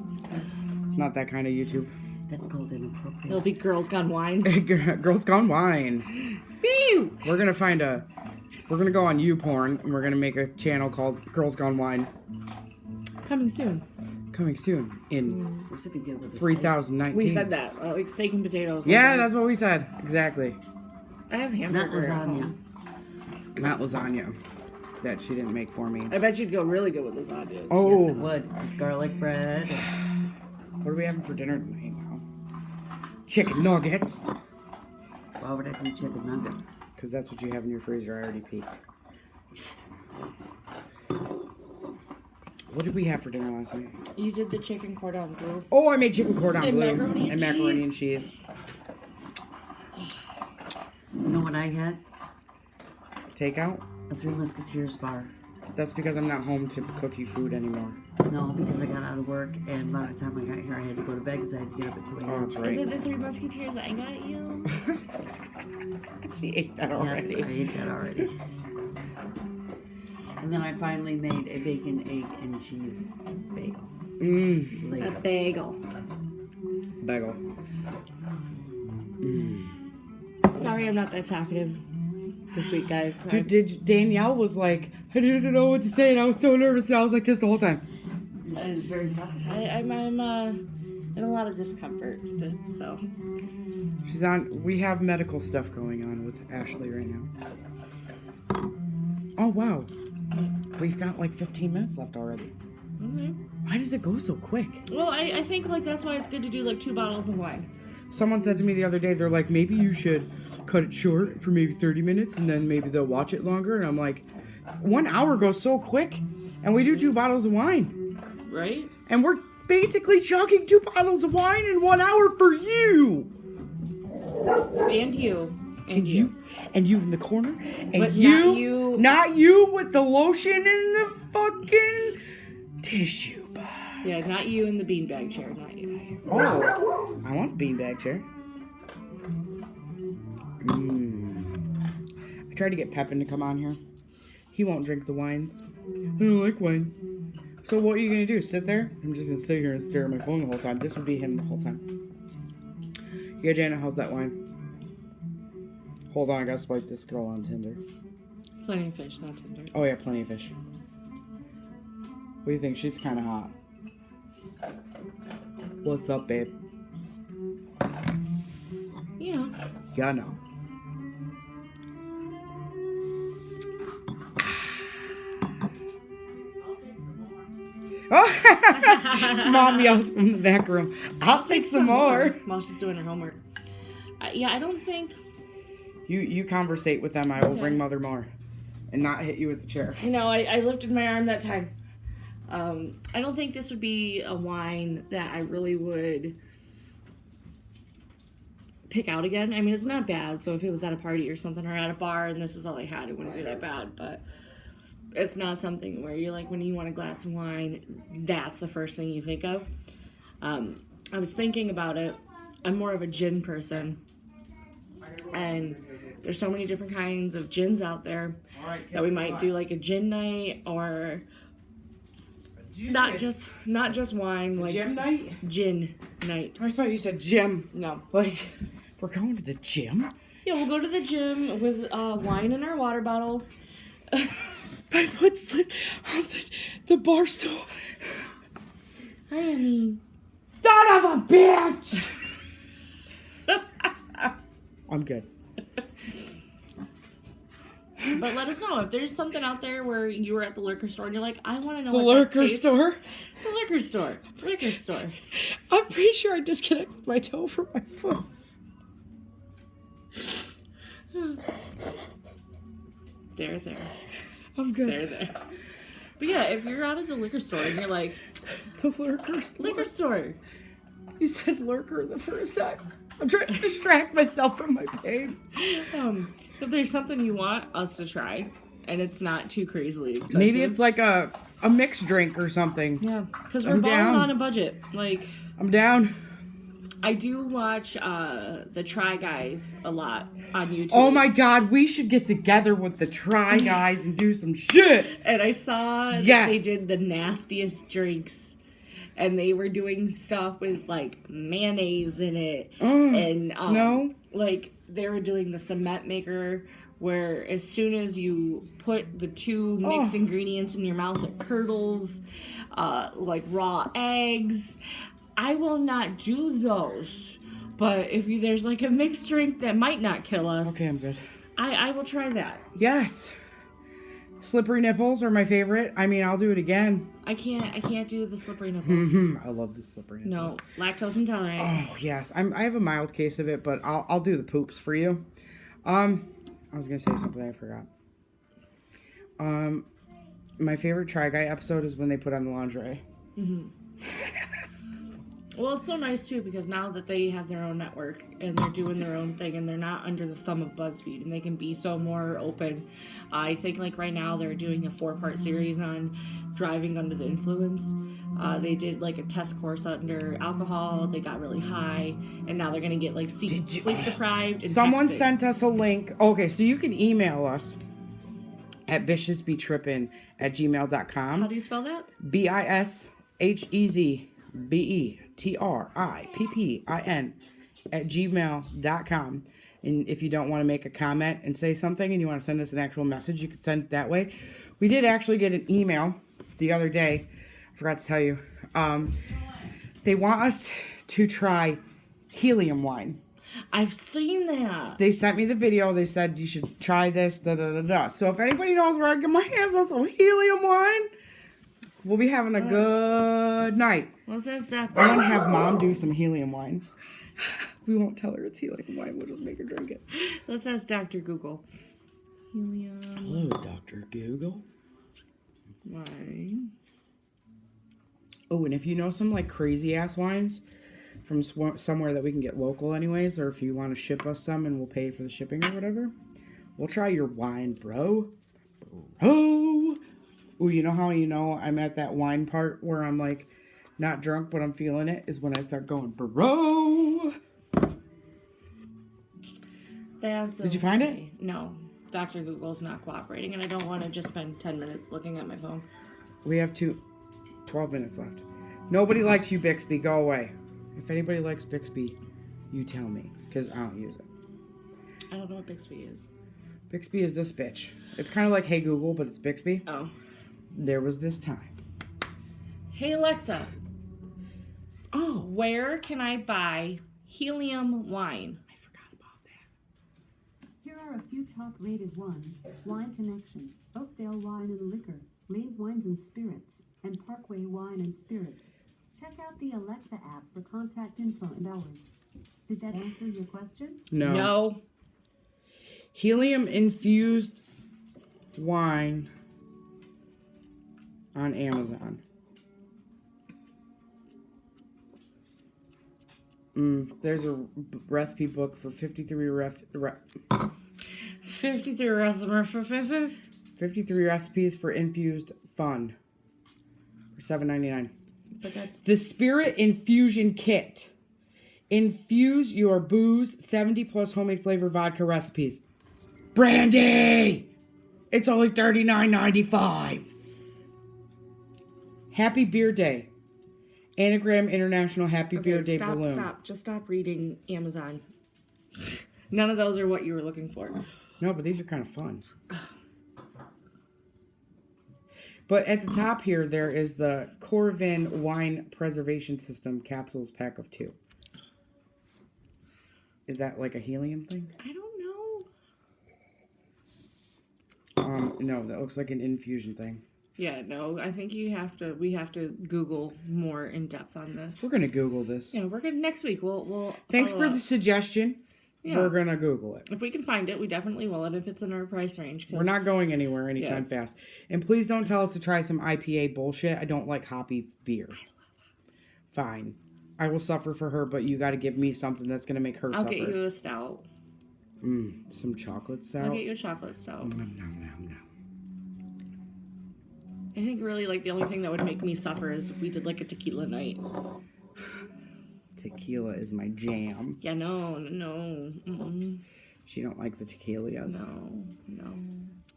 It's not that kind of YouTube. That's called inappropriate. It'll be Girls Gone Wine. Girls Gone Wine. Phew! We're gonna go on YouPorn and we're gonna make a channel called Girls Gone Wine. Coming soon. Coming soon in This would be good with the 3019. We said that. Like steak and potatoes. Yeah, that's what we said. Exactly. I have steak. Not hamburger at lasagna. home. Not lasagna. That she didn't make for me. I bet you'd go really good with lasagna. Oh, Yes, it would. Garlic bread. what are we having for dinner tonight now? Chicken nuggets. Why would I do chicken nuggets? Because that's what you have in your freezer. I already peeked. What did we have for dinner last night? You did the chicken cordon bleu. Oh, I made chicken cordon And bleu macaroni and cheese. and cheese. You know what I had? Takeout? A Three Musketeers bar. That's because I'm not home to cook you food anymore. No, because I got out of work, and by the time I got here, I had to go to bed because I had to get up at 2 a.m. Oh, that's Is right. it the Three Musketeers I got you? She ate that already. Yes, I ate that already. And then I finally made a bacon, egg, and cheese bagel. Mmm. A Later. bagel. Bagel. Sorry I'm not that talkative this week, guys. Danielle was like, I didn't know what to say, and I was so nervous, and I was like this the whole time. She was very tough. I'm in a lot of discomfort, so. She's on. We have medical stuff going on with Ashley right now. Oh wow, we've got like 15 minutes left already. Okay. Why does it go so quick? Well, I think like that's why it's good to do like 2 bottles of wine. Someone said to me the other day, they're like, maybe you should cut it short for maybe 30 minutes, and then maybe they'll watch it longer. And I'm like, 1 hour goes so quick, and we do 2 bottles of wine, Right? and we're basically chugging 2 bottles of wine in 1 hour for you. And you. And you. And you in the corner, and But you, not you with the lotion in the fucking tissue box. Yeah, not you in the beanbag chair, not you. Oh, I want a beanbag chair. I tried to get Pepin to come on here. He won't drink the wines. I don't like wines. So what are you gonna do? Sit there? I'm just gonna sit here and stare at my phone the whole time. This would be him the whole time. Yeah, Janet, how's that wine? Hold on, I gotta swipe this girl on Tinder. Plenty of fish, not tender. Oh yeah, plenty of fish. What do you think? She's kind of hot. What's up, babe? Yeah. Yeah, no. Oh, Mom yells from the back room. I'll take some more. While she's doing her homework. Yeah, I don't think. You conversate with them. I will Okay. bring Mother more, and not hit you with the chair. No, I lifted my arm that time. I don't think this would be a wine that I really would pick out again. I mean, it's not bad. So if it was at a party or something or at a bar and this is all I had, it wouldn't be that bad. But it's not something where you're like, when you want a glass of wine, that's the first thing you think of. I was thinking about it. I'm more of a gin person. And there's so many different kinds of gins out there that we might do like a gin night, or not just wine, like Gym night? gin night. I thought you said gym. No. Like, we're going to the gym? Yeah, we'll go to the gym with wine in our water bottles. My foot slipped off the bar stool. Hi, Annie. Son of a bitch! I'm good. But let us know if there's something out there where you were at the liquor store and you're like, I want to know The what that liquor tastes- store? The liquor store. Liquor store. I'm pretty sure I disconnected my toe from my foot. There. I'm good. There. But yeah, if you're out at the liquor store and you're like, The liquor store. liquor store. You said lurker the first time. I'm trying to distract myself from my pain. If there's something you want us to try and it's not too crazily expensive. Maybe it's like a mixed drink or something. Yeah, because we're I'm balling down. on a budget. Like, I'm down. I do watch the Try Guys a lot on YouTube. Oh my god, we should get together with the Try Guys and do some shit. And I saw that Yes. they did the nastiest drinks. And they were doing stuff with, like, mayonnaise in it. And, no. like, they were doing the cement maker, where as soon as you put the two mixed ingredients in your mouth, it curdles, like raw eggs. I will not do those. But if there's, like, a mixed drink that might not kill us, Okay, I'm good. I will try that. Yes. Slippery nipples are my favorite. I mean, I'll do it again. I can't do the slippery nipples. I love the slippery nipples. No, lactose intolerant. Oh yes, I have a mild case of it, but I'll do the poops for you. I was gonna say something I forgot. My favorite Try Guy episode is when they put on the lingerie. Well, it's so nice too because now that they have their own network and they're doing their own thing and they're not under the thumb of BuzzFeed and they can be so more open. I think like right now they're doing a 4-part series on driving under the influence. They did like a test course under alcohol. They got really high, and now they're gonna get like sleep deprived. And Someone texting. sent us a link. Okay, so you can email us at viciousbetrippin@gmail.com. How do you spell that? BISHEZBETRIPPIN@gmail.com. And if you don't want to make a comment and say something and you want to send us an actual message, you can send it that way. We did actually get an email the other day. I forgot to tell you. They want us to try helium wine. I've seen that. They sent me the video. They said you should try this. So if anybody knows where I get my hands on some helium wine, we'll be having a good night. What's that? I'm gonna have Mom do some helium wine. We won't tell her it's helium wine. We'll just make her drink it. Let's ask Dr. Google. Helium Hello, Dr. Google. wine. Oh, and if you know some like crazy ass wines from somewhere that we can get local anyways, or if you want to ship us some and we'll pay for the shipping or whatever, we'll try your wine, bro. Oh, you know how you know I'm at that wine part where I'm like not drunk but I'm feeling it is when I start going, bro. Did you find it? No. Dr. Google's not cooperating, and I don't want to just spend 10 minutes looking at my phone. We have 12 minutes left. Nobody likes you, Bixby. Go away. If anybody likes Bixby, you tell me, because I don't use it. I don't know what Bixby is. Bixby is this bitch. It's kind of like Hey Google, but it's Bixby. Oh. There was this time. Hey, Alexa. Oh. Where can I buy helium wine? I forgot about that. Here are a few top-rated ones. Wine Connection, Oakdale Wine and Liquor, Lane's Wines and Spirits, and Parkway Wine and Spirits. Check out the Alexa app for contact info and hours. Did that answer your question? No. Helium infused wine on Amazon. There's a recipe book for 53 53 recipe for 53 recipes for infused fun for $7.99. But that's The Spirit Infusion Kit. Infuse your booze, 70 plus homemade flavor vodka recipes. Brandi! It's only $39.95. Happy Beer Day. Anagram International Happy Beer Day Balloon. Stop. Just stop reading Amazon. None of those are what you were looking for. No, but these are kind of fun. But at the top here, there is the Corvin Wine Preservation System capsules pack of 2. Is that like a helium thing? I don't know. No, that looks like an infusion thing. Yeah, no, I think we have to Google more in depth on this. We're gonna Google this. Yeah, we're gonna next week. We'll Thanks follow for up. the suggestion. Yeah. We're gonna Google it. If we can find it, we definitely will, and if it's in our price range. We're not going anywhere anytime fast. And please don't tell us to try some IPA bullshit. I don't like hoppy beer. Fine. I will suffer for her, but you got to give me something that's gonna make her I'll suffer. get you a stout. Some chocolate stout. I'll get you a chocolate stout. No. I think really like the only thing that would make me suffer is if we did like a tequila night. Tequila is my jam. Yeah, no. Mm-mm. She don't like the tequilas. No.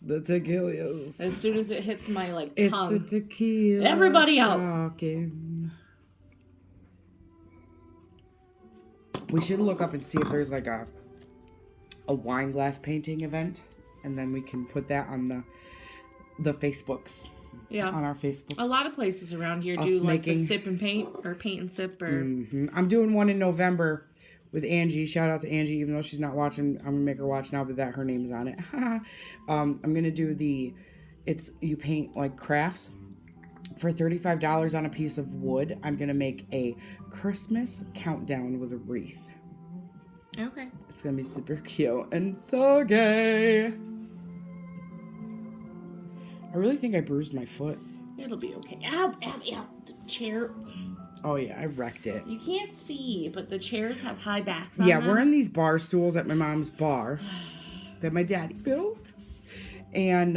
The tequilas. As soon as it hits my like It's tongue, the tequila. Everybody out. Talking. We should look up and see if there's like a wine glass painting event, and then we can put that on the Facebooks. Yeah. On our Facebooks. A lot of places around here Us do like the making- sip and paint or paint and sip or I'm doing one in November with Angi. Shout out to Angi, even though she's not watching. I'm gonna make her watch now, but that her name's on it. I'm gonna do you paint like crafts for $35 on a piece of wood. I'm gonna make a Christmas countdown with a wreath. Okay. It's gonna be super cute and so gay. I really think I bruised my foot. It'll be okay. Ow. The chair. Oh yeah, I wrecked it. You can't see, but the chairs have high backs on Yeah, them. we're in these bar stools at my mom's bar that my daddy built. And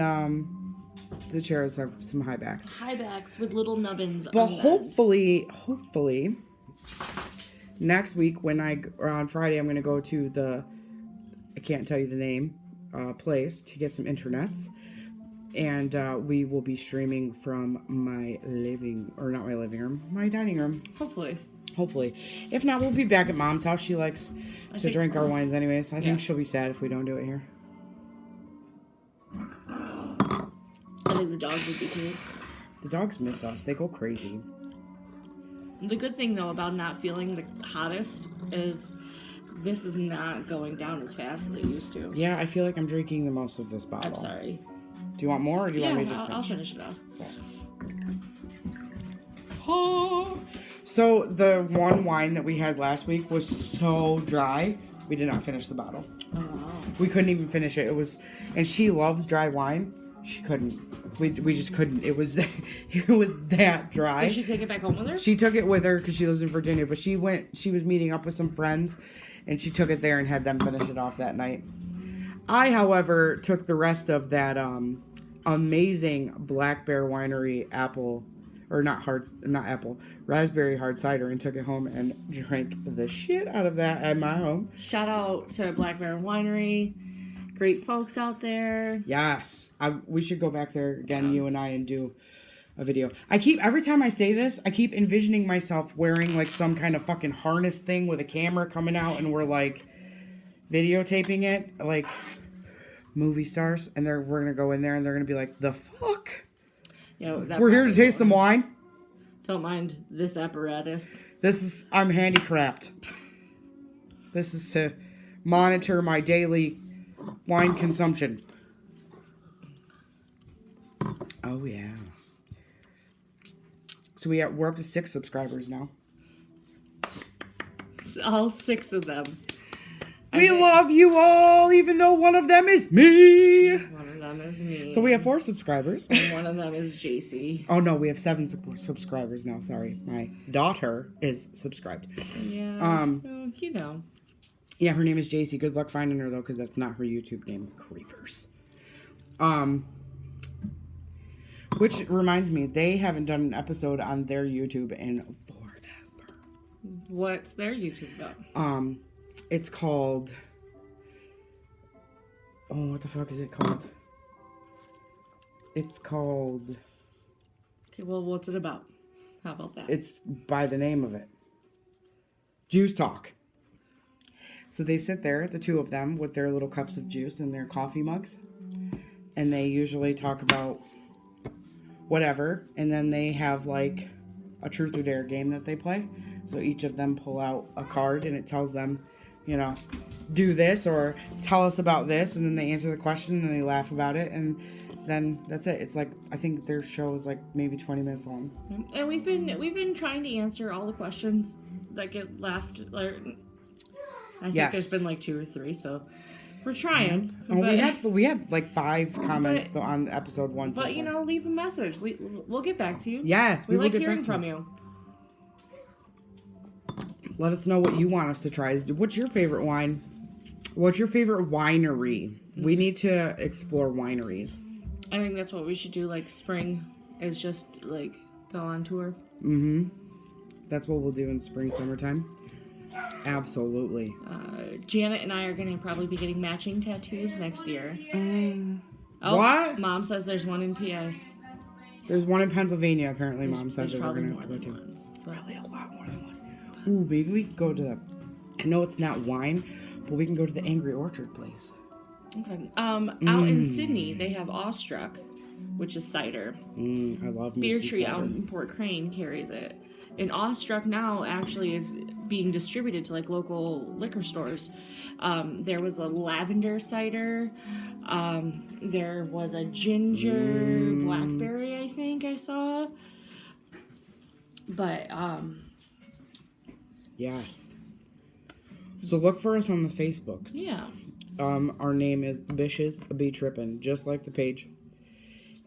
the chairs have some high backs. High backs with little nubbins But on them. hopefully, next week or on Friday, I'm going to go to I can't tell you the name, place to get some internets. And we will be streaming from my my dining room. Hopefully. If not, we'll be back at Mom's house. She likes to drink our wines anyways. I think she'll be sad if we don't do it here. I think the dogs would be too. The dogs miss us. They go crazy. The good thing, though, about not feeling the hottest is this is not going down as fast as it used to. Yeah, I feel like I'm drinking the most of this bottle. I'm sorry. Do you want more, or do you want me to just I'll finish it off. So the one wine that we had last week was so dry, we did not finish the bottle. Oh, wow. We couldn't even finish it. And she loves dry wine. She couldn't. We just couldn't. It was that dry. Did she take it back home with her? She took it with her because she lives in Virginia, but she was meeting up with some friends, and she took it there and had them finish it off that night. I, however, took the rest of that amazing Black Bear Winery raspberry hard cider and took it home and drank the shit out of that at my home. Shout out to Black Bear Winery. Great folks out there. Yes. We should go back there again, you and I, and do a video. Every time I say this, I keep envisioning myself wearing like some kind of fucking harness thing with a camera coming out, and we're like videotaping it like movie stars, and we're gonna go in there and they're gonna be like, the fuck? We're here to taste some wine. Don't mind this apparatus. I'm handicapped. This is to monitor my daily wine consumption. Oh yeah. So we're up to 6 subscribers now. All 6 of them. We love you all, even though one of them is me. One of them is me. So we have 4 subscribers. And one of them is JC. Oh no, we have 7 subscribers now. Sorry, my daughter is subscribed. Yeah. So Yeah, her name is JC. Good luck finding her though, because that's not her YouTube name. Creepers. Which reminds me, they haven't done an episode on their YouTube in forever. What's their YouTube about? It's called... Oh, what the fuck is it called? It's called... Okay, well, what's it about? How about that? It's by the name of it. Juice Talk. So they sit there, the two of them, with their little cups of juice and their coffee mugs. And they usually talk about whatever. And then they have like a truth or dare game that they play. So each of them pull out a card and it tells them, you know, do this or tell us about this. And then they answer the question and they laugh about it. And then that's it. It's like, I think their show is like maybe 20 minutes long. And we've been trying to answer all the questions that get laughed. I think there's been like 2 or 3, so we're trying. Oh, we had like 5 comments on episode 1. But you know, leave a message. We'll get back to you. Yes, we will like get hearing back from you. Let us know what you want us to try. What's your favorite wine? What's your favorite winery? We need to explore wineries. I think that's what we should do. Like spring is just like go on tour. That's what we'll do in spring, summertime. Absolutely. Janet and I are going to probably be getting matching tattoos next year. What? Mom says there's one in PA. There's one in Pennsylvania, apparently. Mom said There's that we're probably going to have to more go than to. one. Probably a lot more than one. Ooh, maybe we can go to the... I know it's not wine, but we can go to the Angry Orchard place. Okay. Out in Sydney, they have Awestruck, which is cider. I love me Beer some Tree cider. out in Port Crane carries it. And Awestruck now actually is being distributed to like local liquor stores. There was a lavender cider. There was a ginger blackberry, I think I saw. But Yes. So look for us on the Facebooks. yeah. Our name is Bishes Be Trippin', just like the page.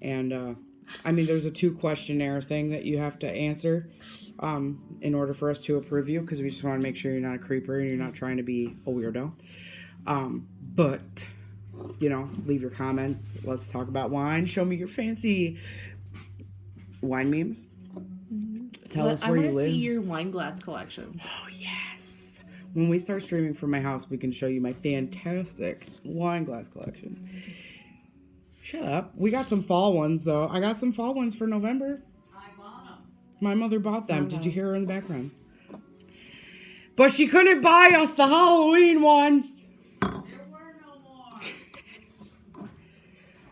And I mean, there's a 2 questionnaire thing that you have to answer in order for us to approve you, because we just want to make sure you're not a creeper and you're not trying to be a weirdo. But, you know, leave your comments. Let's talk about wine. Show me your fancy wine memes. Tell us where you I want live. to see your wine glass collections. Oh, yes. When we start streaming from my house, we can show you my fantastic wine glass collection. Shut up. We got some fall ones, though. I got some fall ones for November. I bought them. My mother bought them. Did you hear her in the background? But she couldn't buy us the Halloween ones. There were no more.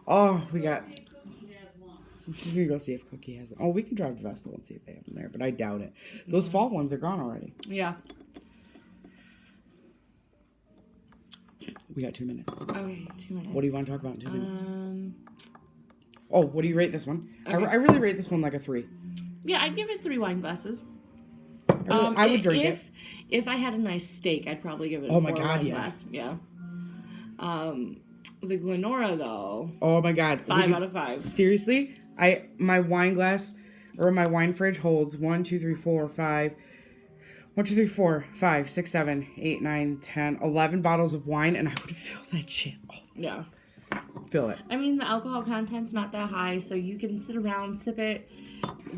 Oh, we got... Cookie has one. She's going to go see if Cookie has them. Oh, we can drive to Vestal and see if they have them there, but I doubt it. Those fall ones are gone already. Yeah. We got 2 minutes. Okay, 2 minutes. What do you want to talk about in 2 minutes? Oh, what do you rate this one? Okay. I really rate this one like a 3. Yeah, I'd give it 3 wine glasses. I would drink it. If I had a nice steak, I'd probably give it a Oh my 4 God, wine yeah. glass. Yeah. The Glendora, though, Oh my God. 5 out of 5. Seriously? My wine glass, or my wine fridge holds 1, 2, 3, 4, 5... 1, 2, 3, 4, 5, 6, 7, 8, 9, 10, 11 bottles of wine, and I would fill that shit. Oh, Yeah. fill it. I mean, the alcohol content's not that high, so you can sit around, sip it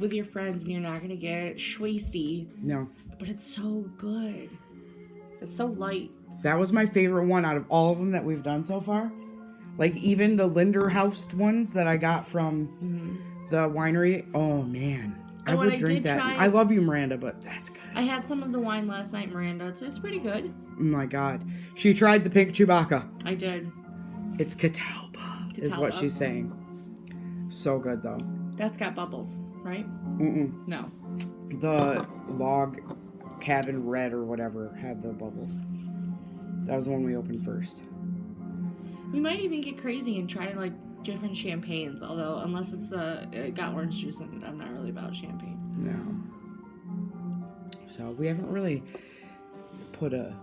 with your friends, and you're not going to get schwasty. No. But it's so good. It's so light. That was my favorite one out of all of them that we've done so far. Like, even the Linderhouse ones that I got from the winery. Oh, man. I And when would I drink did that. try- I love you, Miranda, but that's good. I had some of the wine last night, Miranda. It's pretty good. Oh, my God. She tried the pink Chewbacca. I did. It's Catalpa, is what Catalpa. she's saying. So good, though. That's got bubbles, right? Mm-mm. No. The log cabin red or whatever had the bubbles. That was the one we opened first. We might even get crazy and try like different champagnes. Although unless it's it got orange juice in it, I'm not really about champagne. No. So we haven't really put a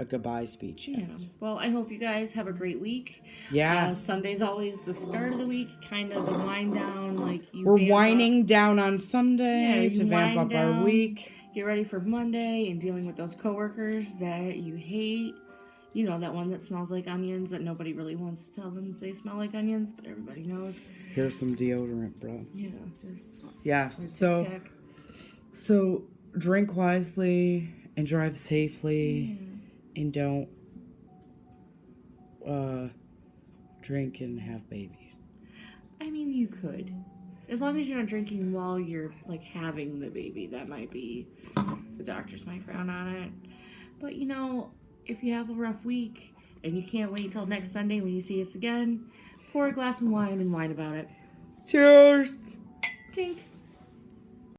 goodbye speech yet. Yeah. Well, I hope you guys have a great week. Yes. Sunday's always the start of the week, kind of the wind down. Like We're vamp winding down on Sunday Yeah, to you vamp wind up our down. week. Get ready for Monday and dealing with those coworkers that you hate You know, that one that smells like onions that nobody really wants to tell them they smell like onions, but everybody knows. Here's some deodorant, bro. Yeah, just. Yes. Tic-tac. So drink wisely and drive safely, and don't drink and have babies. I mean, you could. As long as you're not drinking while you're, like, having the baby. That might be... The doctors might frown on it. But, you know, if you have a rough week and you can't wait till next Sunday when you see us again, pour a glass of wine and whine about it. Cheers!